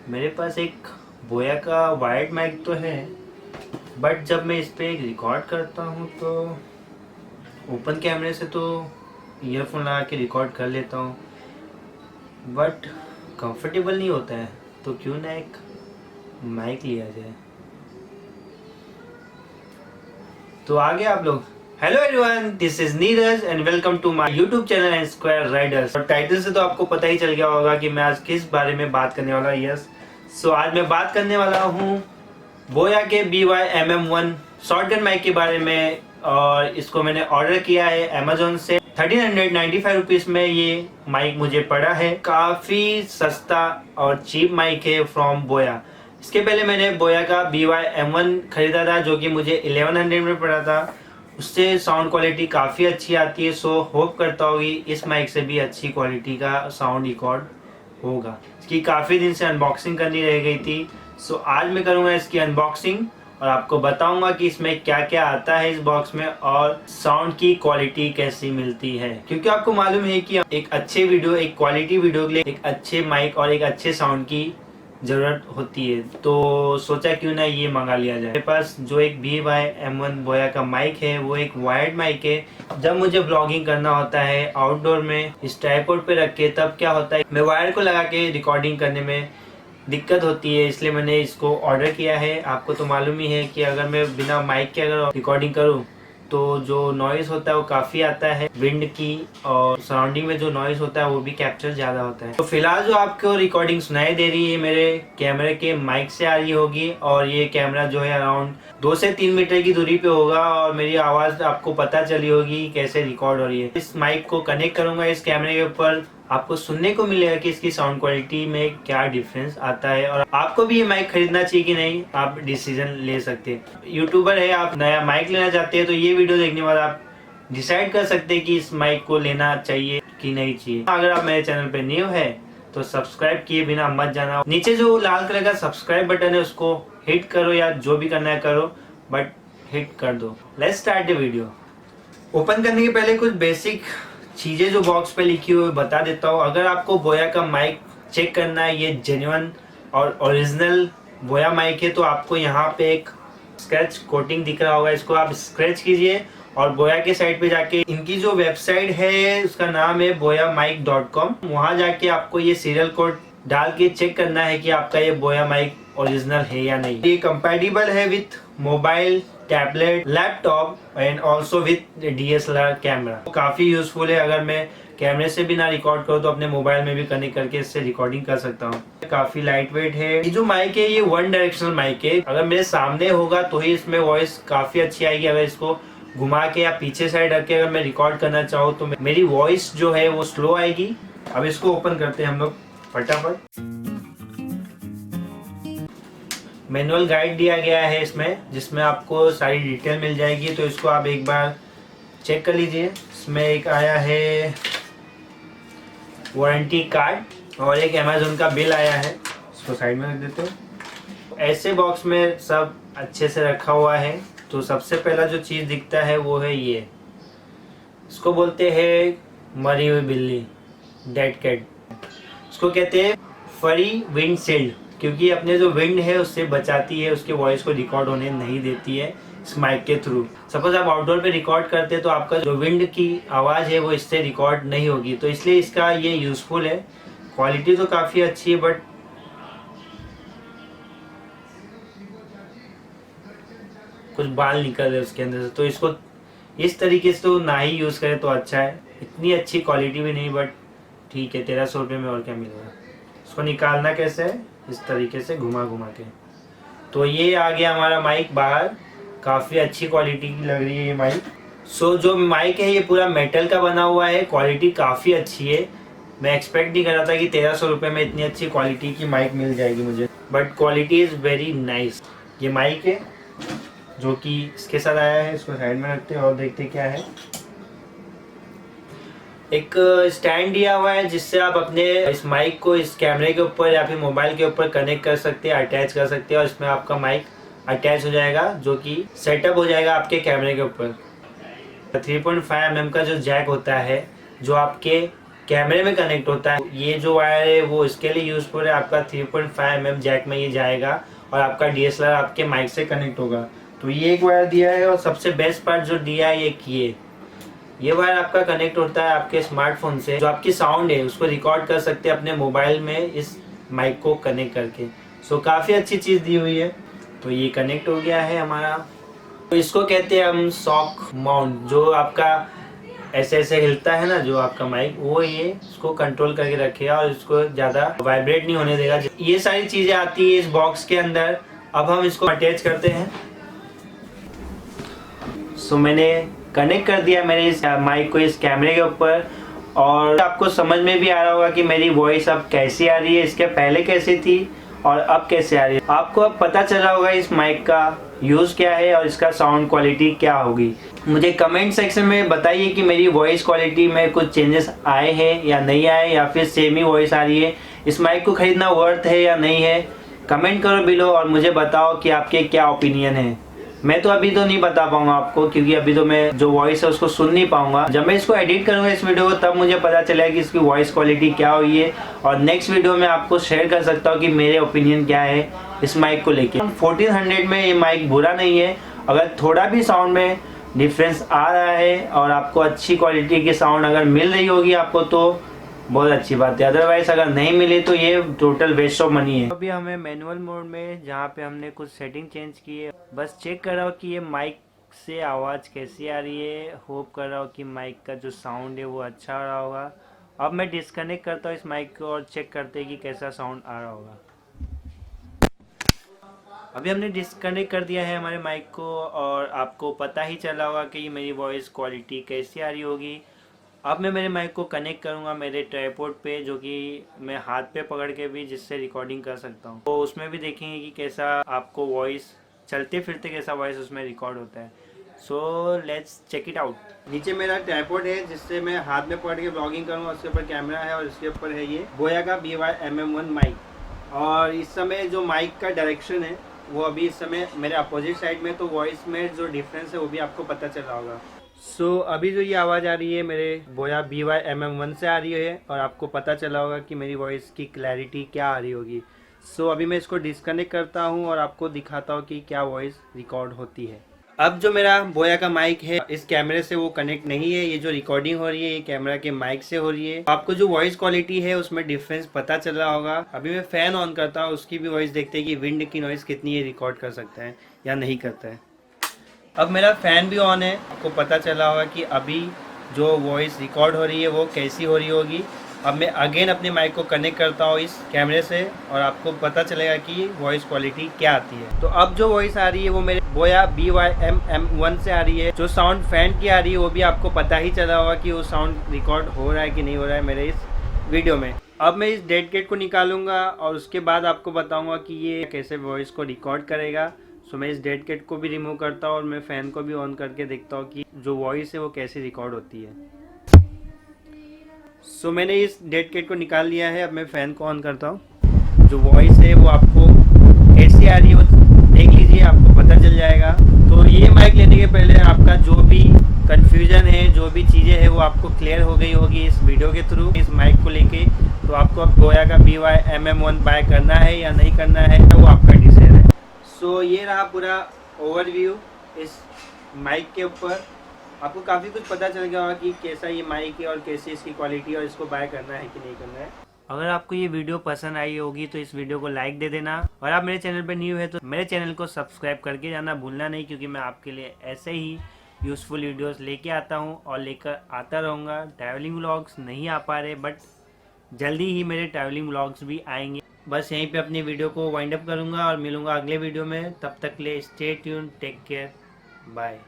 मेरे पास एक बोया का वायर्ड माइक तो है, बट जब मैं इस पे एक रिकॉर्ड करता हूँ तो ओपन कैमरे से तो ईयरफोन लगा के रिकॉर्ड कर लेता हूँ, बट कंफर्टेबल नहीं होता है। तो क्यों ना एक माइक लिया जाए। तो आगे आप लोग, hello everyone, this is Neeraj and welcome to my YouTube channel and square riders. और टाइटल से तो आपको पता ही चल गया होगा कि मैं आज किस बारे में बात करने वाला। यस, सो आज मैं बात करने वाला हूँ बोया के BY-MM1 शॉटगन माइक के बारे में। और इसको मैंने ऑर्डर किया है अमेजोन से। 1395 रुपीज़ में ये माइक मुझे पड़ा है। काफ़ी सस्ता और चीप माइक है फ्रॉम बोया। इसके पहले मैंने बोया का BY-M1 खरीदा था जो कि मुझे 1100 में पड़ा था। उससे साउंड क्वालिटी काफ़ी अच्छी आती है। सो होप करता हूँ कि इस माइक से भी अच्छी क्वालिटी का साउंड रिकॉर्ड होगा। इसकी काफ़ी दिन से अनबॉक्सिंग करनी रह गई थी। सो आज मैं करूँगा इसकी अनबॉक्सिंग और आपको बताऊंगा कि इसमें क्या क्या आता है इस बॉक्स में और साउंड की क्वालिटी कैसी मिलती है। क्योंकि आपको मालूम है कि एक अच्छे वीडियो, एक क्वालिटी वीडियो के लिए एक अच्छे माइक और एक अच्छे साउंड की ज़रूरत होती है। तो सोचा क्यों ना ये मंगा लिया जाए। मेरे पास जो एक BY-M1 बोया का माइक है वो एक वायर्ड माइक है। जब मुझे ब्लॉगिंग करना होता है आउटडोर में इस ट्राइपॉड पे रख के, तब क्या होता है मैं वायर को लगा के रिकॉर्डिंग करने में दिक्कत होती है, इसलिए मैंने इसको ऑर्डर किया है। आपको तो मालूम ही है कि अगर मैं बिना माइक के अगर रिकॉर्डिंग करूं तो जो नॉइज़ होता है वो काफ़ी आता है विंड की, और सराउंडिंग में जो नॉइज़ होता है वो भी कैप्चर ज़्यादा होता है। तो फिलहाल जो आपको रिकॉर्डिंग सुनाई दे रही है मेरे कैमरे के माइक से आ रही होगी, और ये कैमरा जो है अराउंड 2 से 3 मीटर की दूरी पे होगा और मेरी आवाज़ आपको पता चली होगी कैसे रिकॉर्ड हो रही है। इस माइक को कनेक्ट करूँगा इस कैमरे के ऊपर, आपको सुनने को मिलेगा कि इसकी साउंड क्वालिटी में क्या डिफरेंस आता है। और आपको भी ये माइक खरीदना चाहिए कि नहीं, आप डिसीजन ले सकते हैं। यूट्यूबर है, आप नया माइक लेना चाहते हैं तो ये वीडियो देखने के बाद आप डिसाइड कर सकते हैं कि इस माइक को लेना चाहिए कि नहीं चाहिए। अगर आप मेरे चैनल पे न्यू है तो सब्सक्राइब किए बिना मत जाना। नीचे जो लाल कलर का सब्सक्राइब बटन है उसको हिट करो, या जो भी करना है करो, बट हिट कर दो। Let's start the video. Open करने के पहले कुछ बेसिक चीज़ें जो बॉक्स पे लिखी हुई बता देता हूँ। अगर आपको बोया का माइक चेक करना है, ये जेन्युइन और ओरिजिनल बोया माइक है, तो आपको यहाँ पे एक स्क्रैच कोटिंग दिख रहा होगा, इसको आप स्क्रैच कीजिए और बोया के साइट पे जाके इनकी जो वेबसाइट है उसका नाम है boyamic.com। वहाँ जाके आपको ये सीरियल कोड डाल के चेक करना है कि आपका ये बोया माइक ओरिजिनल है या नहीं। ये कंपैटिबल है with mobile, tablet, laptop and also with DSLR camera. काफ़ी यूजफुल है। अगर मैं कैमरे से भी ना रिकॉर्ड करूँ तो अपने मोबाइल में भी कनेक्ट करके इससे रिकॉर्डिंग कर सकता हूँ। काफ़ी लाइट वेट है। ये जो माइक है ये 1 डायरेक्शनल माइक है। अगर मेरे सामने होगा तो ही इसमें वॉइस काफ़ी अच्छी आएगी। अगर इसको घुमा के या पीछे साइड रख के अगर मैं रिकॉर्ड करना चाहूँ तो मेरी वॉइस जो है वो स्लो आएगी। अब इसको ओपन करते हैं हम लोग फटाफट। मैनुअल गाइड दिया गया है इसमें, जिसमें आपको सारी डिटेल मिल जाएगी। तो इसको आप एक बार चेक कर लीजिए। इसमें एक आया है वारंटी कार्ड और एक अमेजोन का बिल आया है। इसको साइड में रख देते हैं। ऐसे बॉक्स में सब अच्छे से रखा हुआ है। तो सबसे पहला जो चीज़ दिखता है वो है ये, इसको बोलते हैं मरी हुई बिल्ली, डेड कैट। इसको कहते हैं फरी विंड शील्ड, क्योंकि अपने जो विंड है उससे बचाती है, उसके वॉइस को रिकॉर्ड होने नहीं देती है इस माइक के थ्रू। सपोज आप आउटडोर पे रिकॉर्ड करते हैं तो आपका जो विंड की आवाज़ है वो इससे रिकॉर्ड नहीं होगी। तो इसलिए इसका ये यूज़फुल है। क्वालिटी तो काफ़ी अच्छी है, बट कुछ बाल निकल रहे उसके अंदर से, तो इसको इस तरीके से तो ना ही यूज़ करें तो अच्छा है। इतनी अच्छी क्वालिटी भी नहीं, बट ठीक है, 1300 रुपये में और क्या मिलेगा। इसको निकालना कैसे है, इस तरीके से घुमा घुमा के। तो ये आ गया हमारा माइक बाहर। काफ़ी अच्छी क्वालिटी की लग रही है ये माइक। सो जो माइक है ये पूरा मेटल का बना हुआ है। क्वालिटी काफ़ी अच्छी है। मैं एक्सपेक्ट नहीं कर रहा था कि 1300 रुपये में इतनी अच्छी क्वालिटी की माइक मिल जाएगी मुझे, but quality is very nice. ये माइक है जो कि इसके साथ आया है। इसको साइड में रखते हैं और देखते क्या है। एक स्टैंड दिया हुआ है जिससे आप अपने इस माइक को इस कैमरे के ऊपर या फिर मोबाइल के ऊपर कनेक्ट कर सकते हैं, अटैच कर सकते हैं, और इसमें आपका माइक अटैच हो जाएगा जो कि सेटअप हो जाएगा आपके कैमरे के ऊपर। 3.5 mm का जो जैक होता है जो आपके कैमरे में कनेक्ट होता है। ये जो वायर है वो इसके लिए यूजफुल है, आपका 3.5 mm जैक में ये जाएगा और आपका DSLR आपके माइक से कनेक्ट होगा। तो ये एक वायर दिया है और सबसे बेस्ट पार्ट जो दिया है ये वायर आपका कनेक्ट होता है आपके स्मार्टफोन से। जो आपकी साउंड है उसको रिकॉर्ड कर सकते हैं अपने मोबाइल में इस माइक को कनेक्ट करके। सो काफ़ी अच्छी चीज़ दी हुई है। तो ये कनेक्ट हो गया है हमारा। तो इसको कहते हैं हम शॉक माउंट, जो आपका ऐसे ऐसे हिलता है ना जो आपका माइक, वो ये इसको कंट्रोल करके रखेगा और इसको ज़्यादा वाइब्रेट नहीं होने देगा। ये सारी चीज़ें आती है इस बॉक्स के अंदर। अब हम इसको अटैच करते हैं। सो मैंने कनेक्ट कर दिया मेरे इस माइक को इस कैमरे के ऊपर, और आपको समझ में भी आ रहा होगा कि मेरी वॉइस अब कैसी आ रही है, इसके पहले कैसी थी और अब कैसे आ रही है। आपको अब पता चला होगा इस माइक का यूज़ क्या है और इसका साउंड क्वालिटी क्या होगी। मुझे कमेंट सेक्शन में बताइए कि मेरी वॉइस क्वालिटी में कुछ चेंजेस आए हैं या नहीं आए, या फिर सेम ही वॉइस आ रही है। इस माइक को खरीदना वर्थ है या नहीं है, कमेंट करो बिलो और मुझे बताओ कि आपके क्या ओपिनियन है। मैं तो अभी तो नहीं बता पाऊंगा आपको, क्योंकि अभी तो मैं जो वॉइस है उसको सुन नहीं पाऊंगा। जब मैं इसको एडिट करूंगा इस वीडियो को, तब मुझे पता चलेगा कि इसकी वॉइस क्वालिटी क्या हुई है, और नेक्स्ट वीडियो में आपको शेयर कर सकता हूँ कि मेरे ओपिनियन क्या है इस माइक को लेके। 1400 में ये माइक बुरा नहीं है। अगर थोड़ा भी साउंड में डिफरेंस आ रहा है और आपको अच्छी क्वालिटी की साउंड अगर मिल रही होगी आपको, तो बहुत अच्छी बात है। अदरवाइज अगर नहीं मिले तो ये टोटल वेस्ट ऑफ मनी है। अभी हमें मैनुअल मोड में, जहाँ पे हमने कुछ सेटिंग चेंज की है, बस चेक कर रहा हूँ कि ये माइक से आवाज़ कैसी आ रही है। होप कर रहा हूँ कि माइक का जो साउंड है वो अच्छा आ रहा होगा। अब मैं डिस्कनेक्ट करता हूँ इस माइक को और चेक करते हैं कि कैसा साउंड आ रहा होगा। अभी हमने डिस्कनेक्ट कर दिया है हमारे माइक को, और आपको पता ही चला होगा कि मेरी वॉइस क्वालिटी कैसी आ रही होगी। अब मैं मेरे माइक को कनेक्ट करूंगा मेरे ट्राइपॉड पे, जो कि मैं हाथ पे पकड़ के भी जिससे रिकॉर्डिंग कर सकता हूं। तो उसमें भी देखेंगे कि कैसा आपको वॉइस चलते फिरते कैसा वॉइस उसमें रिकॉर्ड होता है। So let's check it out. नीचे मेरा ट्राइपॉड है जिससे मैं हाथ में पकड़ के ब्लॉगिंग करूँगा। उसके ऊपर कैमरा है और इसके ऊपर है ये बोया का BY-MM1 माइक। और इस समय जो माइक का डायरेक्शन है वो अभी इस समय मेरे अपोजिट साइड में, तो वॉइस में जो डिफरेंस है वो भी आपको पता चल रहा होगा। सो अभी जो ये आवाज़ आ रही है मेरे बोया BY-MM1 से आ रही है, और आपको पता चला होगा कि मेरी वॉइस की क्लैरिटी क्या आ रही होगी। सो अभी मैं इसको डिस्कनेक्ट करता हूँ और आपको दिखाता हूँ कि क्या वॉइस रिकॉर्ड होती है। अब जो मेरा बोया का माइक है इस कैमरे से वो कनेक्ट नहीं है। ये जो रिकॉर्डिंग हो रही है ये कैमरा के माइक से हो रही है। आपको जो वॉइस क्वालिटी है उसमें डिफरेंस पता चल रहा होगा। अभी मैं फ़ैन ऑन करता हूँ, उसकी भी वॉइस देखते हैं कि विंड की नॉइज़ कितनी है, रिकॉर्ड कर सकता है या नहीं करता है। अब मेरा फ़ैन भी ऑन है। आपको पता चला होगा कि अभी जो वॉइस रिकॉर्ड हो रही है वो कैसी हो रही होगी। अब मैं अगेन अपने माइक को कनेक्ट करता हूँ इस कैमरे से, और आपको पता चलेगा कि वॉइस क्वालिटी क्या आती है। तो अब जो वॉइस आ रही है वो मेरे बोया BY-MM1 से आ रही है। जो साउंड फ़ैन की आ रही है वो भी आपको पता ही चला होगा कि वो साउंड रिकॉर्ड हो रहा है कि नहीं हो रहा है मेरे इस वीडियो में। अब मैं इस डेड कैट को निकालूंगा और उसके बाद आपको बताऊंगा कि ये कैसे वॉइस को रिकॉर्ड करेगा। सो मैं इस डेड कैट को भी रिमूव करता हूँ और मैं फ़ैन को भी ऑन करके देखता हूँ कि जो वॉइस है वो कैसे रिकॉर्ड होती है। सो मैंने इस डेड कैट को निकाल लिया है। अब मैं फ़ैन को ऑन करता हूँ। जो वॉइस है वो आपको कैसी आ रही है वो देख लीजिए, आपको पता चल जाएगा। तो ये माइक लेने के पहले आपका जो भी कन्फ्यूज़न है, जो भी चीज़ें हैं वो आपको क्लियर हो गई होगी इस वीडियो के थ्रू इस माइक को लेके। तो आपको अब बोया का BY-MM1 बाय करना है या नहीं करना है वो आपका डिसीजन है। सो ये रहा पूरा ओवरव्यू इस माइक के ऊपर। आपको काफ़ी कुछ पता चल गया होगा कि कैसा ये माइक है और कैसी इसकी क्वालिटी, और इसको बाय करना है कि नहीं करना है। अगर आपको ये वीडियो पसंद आई होगी तो इस वीडियो को लाइक दे देना, और आप मेरे चैनल पर न्यू है तो मेरे चैनल को सब्सक्राइब करके जाना भूलना नहीं, क्योंकि मैं आपके लिए ऐसे ही यूज़फुल वीडियोस लेके आता हूँ और लेकर आता रहूँगा। ट्रैवलिंग व्लॉग्स नहीं आ पा रहे, बट जल्दी ही मेरे ट्रैवलिंग व्लॉग्स भी आएंगे। बस यहीं पे अपनी वीडियो को वाइंड अप करूँगा और मिलूँगा अगले वीडियो में। तब तक के लिए stay tune, take care, bye.